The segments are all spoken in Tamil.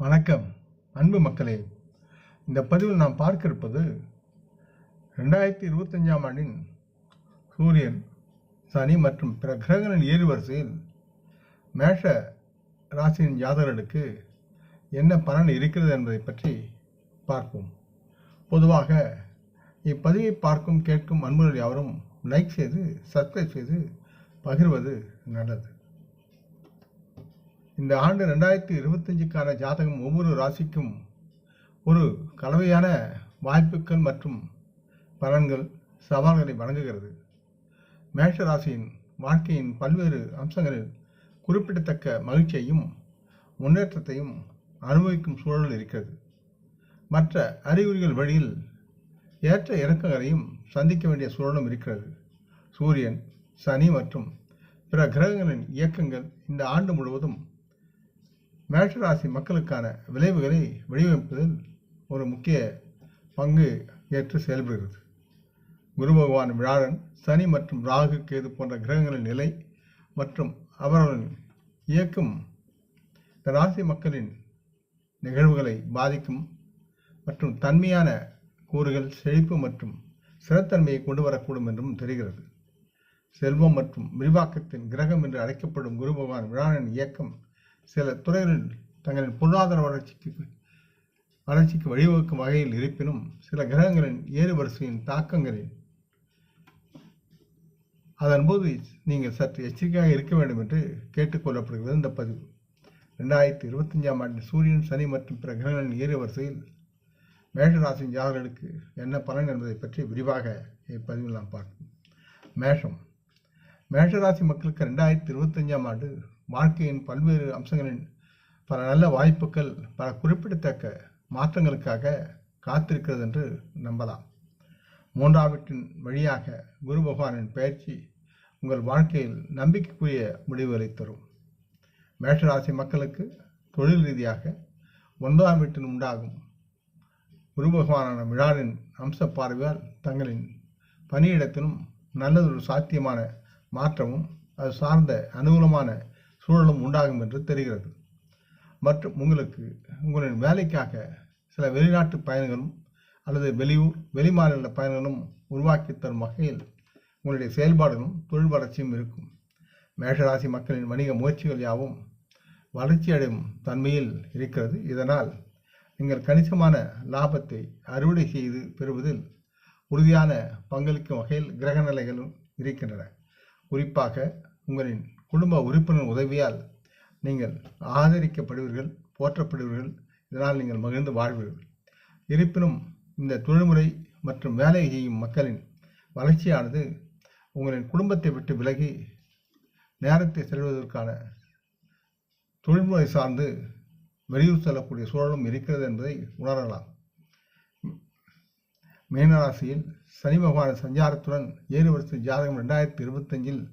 வணக்கம் அன்பு மக்களே. இந்த பதிவில் நாம் பார்க்க இருப்பது 2025ஆம் ஆண்டின் சூரியன், சனி மற்றும் பிற கிரகங்களின் ஏறுவரிசையில் மேஷ ராசியின் ஜாதகர்களுக்கு என்ன பலன் இருக்கிறது என்பதை பற்றி பார்ப்போம். பொதுவாக இப்பதிவை பார்க்கும் கேட்கும் அன்பர்கள் யாவரும் லைக் செய்து சப்ஸ்கிரைப் செய்து பகிர்வது நல்லது. இந்த ஆண்டு 2025க்கான ஜாதகம் ஒவ்வொரு ராசிக்கும் ஒரு கலவையான வாய்ப்புகள் மற்றும் பலன்கள், சவால்களை வழங்குகிறது. மேஷ ராசியின் வாழ்க்கையின் பல்வேறு அம்சங்களில் குறிப்பிடத்தக்க மகிழ்ச்சியையும் முன்னேற்றத்தையும் அனுபவிக்கும் சூழல் இருக்கிறது. மற்ற அறிகுறிகள் வழியில் ஏற்ற இறக்கங்களையும் சந்திக்க வேண்டிய சூழலும் இருக்கிறது. சூரியன், சனி மற்றும் பிற கிரகங்களின் இயக்கங்கள் இந்த ஆண்டு முழுவதும் மேஷராசி மக்களுக்கான விளைவுகளை வடிவமைப்பதில் ஒரு முக்கிய பங்கு ஏற்று செயல்படுகிறது. குரு பகவான், வியாழன், சனி மற்றும் ராகு, கேது போன்ற கிரகங்களின் நிலை மற்றும் அவர்களின் இயக்கம் இந்த ராசி மக்களின் நிகழ்வுகளை பாதிக்கும் மற்றும் தன்மையான கூறுகள், செழிப்பு மற்றும் ஸ்திரத்தன்மையை கொண்டு வரக்கூடும் என்றும் தெரிகிறது. செல்வம் மற்றும் விரிவாக்கத்தின் கிரகம் என்று அழைக்கப்படும் குரு பகவான், வியாழனின் இயக்கம் சில துறைகளில் தங்களின் பொருளாதார வளர்ச்சிக்கு வழிவகுக்கும் வகையில் இருப்பினும், சில கிரகங்களின் ஏறு வரிசையின் தாக்கங்களில் அதன்போது நீங்கள் சற்று எச்சரிக்கையாக இருக்க வேண்டும் என்று கேட்டுக்கொள்ளப்படுகிறது. இந்த பதிவு 2025ஆம் ஆண்டு சூரியன், சனி மற்றும் பிற கிரகங்களின் ஏறு வரிசையில் மேஷராசியின் ஜாதகர்களுக்கு என்ன பலன் என்பதை பற்றி விரிவாக இப்பதிவில் நாம் பார்ப்போம். மேஷராசி மக்களுக்கு 2025ஆம் ஆண்டு வாழ்க்கையின் பல்வேறு அம்சங்களின் பல நல்ல வாய்ப்புகள், பல குறிப்பிடத்தக்க மாற்றங்களுக்காக காத்திருக்கிறது என்று நம்பலாம். 3ஆம் வீட்டின் வழியாக குரு பகவானின் பயிற்சி உங்கள் வாழ்க்கையில் நம்பிக்கைக்குரிய முடிவுகளை தரும். மேஷராசி மக்களுக்கு தொழில் ரீதியாக 9ஆம் வீட்டில் உண்டாகும் குரு பகவானான விழாவின் அம்ச பார்வையால் தங்களின் பணியிடத்திலும் நல்லதொரு சாத்தியமான மாற்றமும் அது சார்ந்த அனுகூலமான சூழலும் உண்டாகும் என்று தெரிகிறது. மற்றும் உங்களின் வேலைக்காக சில வெளிநாட்டு பயணங்களும் அல்லது வெளிமாநில பயணங்களும் உருவாக்கி தரும் வகையில் உங்களுடைய செயல்பாடுகளும் தொழில் வளர்ச்சியும் இருக்கும். மேஷராசி மக்களின் வணிக முயற்சிகள் யாவும் வளர்ச்சியடையும் தன்மையில் இருக்கிறது. இதனால் நீங்கள் கணிசமான லாபத்தை அறுவடை செய்து பெறுவதில் உறுதியான பங்களிக்கும் வகையில் கிரக நிலைகளும் இருக்கின்றன. குறிப்பாக உங்களின் குடும்ப உறுப்பினர் உதவியால் நீங்கள் ஆதரிக்கப்படுவீர்கள், போற்றப்படுவீர்கள். இதனால் நீங்கள் மகிழ்ந்து வாழ்வீர்கள். இருப்பினும் இந்த தொழில்முறை மற்றும் வேலை செய்யும் மக்களின் வளர்ச்சியானது உங்களின் குடும்பத்தை விட்டு விலகி நேரத்தை செல்வதற்கான தொழில்முறை சார்ந்து வெளியூர் செல்லக்கூடிய சூழலும் இருக்கிறது என்பதை உணரலாம். மீனராசியில் சனி பகவான் சஞ்சாரத்துடன் ஏறு வரிசை ஜாதகம் 2025இல்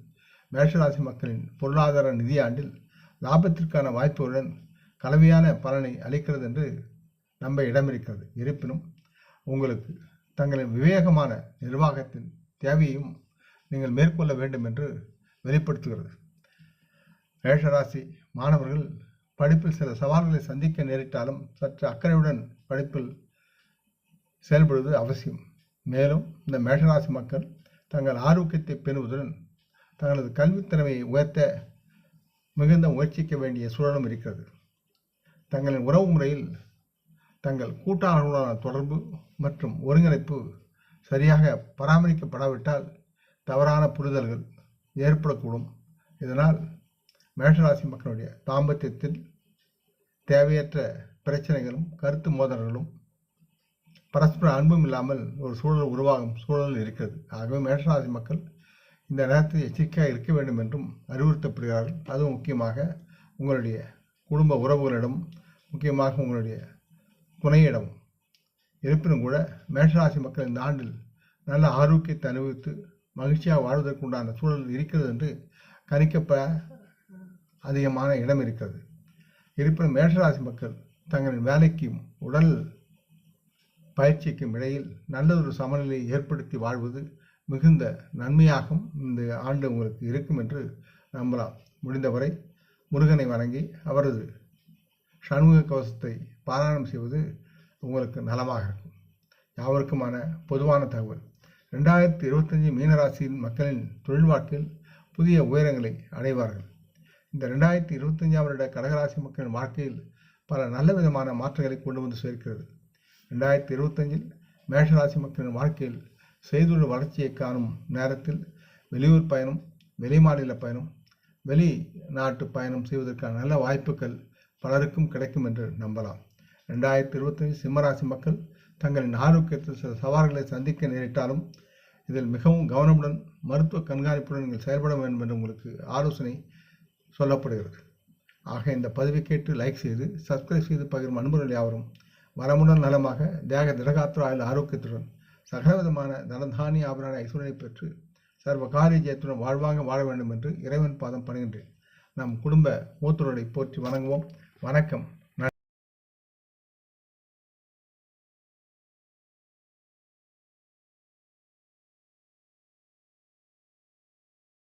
மேஷராசி மக்களின் பொருளாதார நிதியாண்டில் லாபத்திற்கான வாய்ப்புகளுடன் கலவையான பலனை அளிக்கிறது என்று நம்ப இடமிருக்கிறது. இருப்பினும் உங்களுக்கு தங்களின் விவேகமான நிர்வாகத்தின் தேவையையும் நீங்கள் மேற்கொள்ள வேண்டும் என்று வெளிப்படுத்துகிறது. மேஷராசி மாணவர்கள் படிப்பில் சில சவால்களை சந்திக்க நேரிட்டாலும் சற்று அக்கறையுடன் படிப்பில் செயல்படுவது அவசியம். மேலும் இந்த மேஷராசி மக்கள் தங்கள் ஆரோக்கியத்தை பேணுவதுடன் தங்களது கல்வித்திறமையை உயர்த்த மிகுந்த முயற்சிக்க வேண்டிய சூழலும் இருக்கிறது. தங்களின் உறவு முறையில் தங்கள் கூட்டாளர்களுடனான தொடர்பு மற்றும் ஒருங்கிணைப்பு சரியாக பராமரிக்கப்படாவிட்டால் தவறான புரிதல்கள் ஏற்படக்கூடும். இதனால் மேஷராசி மக்களுடைய தாம்பத்தியத்தில் தேவையற்ற பிரச்சனைகளும் கருத்து மோதல்களும் பரஸ்பர அன்பும் இல்லாமல் ஒரு சூழல் உருவாகும் சூழல் இருக்கிறது. ஆகவே மேஷராசி மக்கள் இந்த நேரத்தில் எச்சரிக்கையாக இருக்க வேண்டும் என்றும் அறிவுறுத்தப்படுகிறார்கள். அதுவும் முக்கியமாக உங்களுடைய குடும்ப உறவுகளிடம், முக்கியமாக உங்களுடைய துணையிடம். இருப்பினும் கூட மேஷராசி மக்கள் இந்த ஆண்டில் நல்ல ஆரோக்கியத்தை அனுபவித்து மகிழ்ச்சியாக வாழ்வதற்குண்டான சூழல் இருக்கிறது என்று கணிக்கப்பட அதிகமான இடம் இருக்கிறது. இருப்பினும் மேஷராசி மக்கள் தங்களின் வேலைக்கும் உடல் பயிற்சிக்கும் இடையில் நல்லதொரு சமநிலையை ஏற்படுத்தி வாழ்வது மிகுந்த நன்மையாகவும் இந்த ஆண்டு உங்களுக்கு இருக்கும் என்று நம்பலாம். முடிந்தவரை முருகனை வணங்கி அவரது சண்முக கவசத்தை பாராயணம் செய்வது உங்களுக்கு நலமாக இருக்கும். யாவருக்குமான பொதுவான தகவல். 2025 மீனராசியின் மக்களின் தொழில் வாழ்க்கையில் புதிய உயரங்களை அடைவார்கள். இந்த 2025ஆம் வருட கடகராசி மக்களின் வாழ்க்கையில் பல நல்ல விதமான மாற்றங்களை கொண்டு வந்து சேர்க்கிறது. 2025இல் மேஷராசி மக்களின் வாழ்க்கையில் செய்துள்ள வளர்ச்சியை காணும் நேரத்தில் வெளியூர் பயணம், வெளிமாநில பயணம், வெளிநாட்டு பயணம் செய்வதற்கான நல்ல வாய்ப்புகள் பலருக்கும் கிடைக்கும் என்று நம்பலாம். 2025 சிம்மராசி மக்கள் தங்களின் ஆரோக்கியத்தில் சில சவால்களை சந்திக்க நேரிட்டாலும் இதில் மிகவும் கவனமுடன் மருத்துவ கண்காணிப்புடன் நீங்கள் செயல்பட வேண்டும் என்று உங்களுக்கு ஆலோசனை சொல்லப்படுகிறது. ஆக இந்த பதிவை கேட்டு லைக் செய்து சப்ஸ்கிரைப் செய்து பகிரும் அன்பர்கள் யாவரும் வளமுடன் நலமாக தேக திடகாத்திர ஆயுள் ஆரோக்கியத்துடன் சகலவிதமான தனதானிய ஆபரண ஐஸ்வர்யை பெற்று சர்வ காரிய ஜெயத்துடன் வாழ்வாங்க வாழ வேண்டும் என்று இறைவன் பாதம் பணிகின்றேன். நம் குடும்ப மூத்தோரை போற்றி வணங்குவோம். வணக்கம்.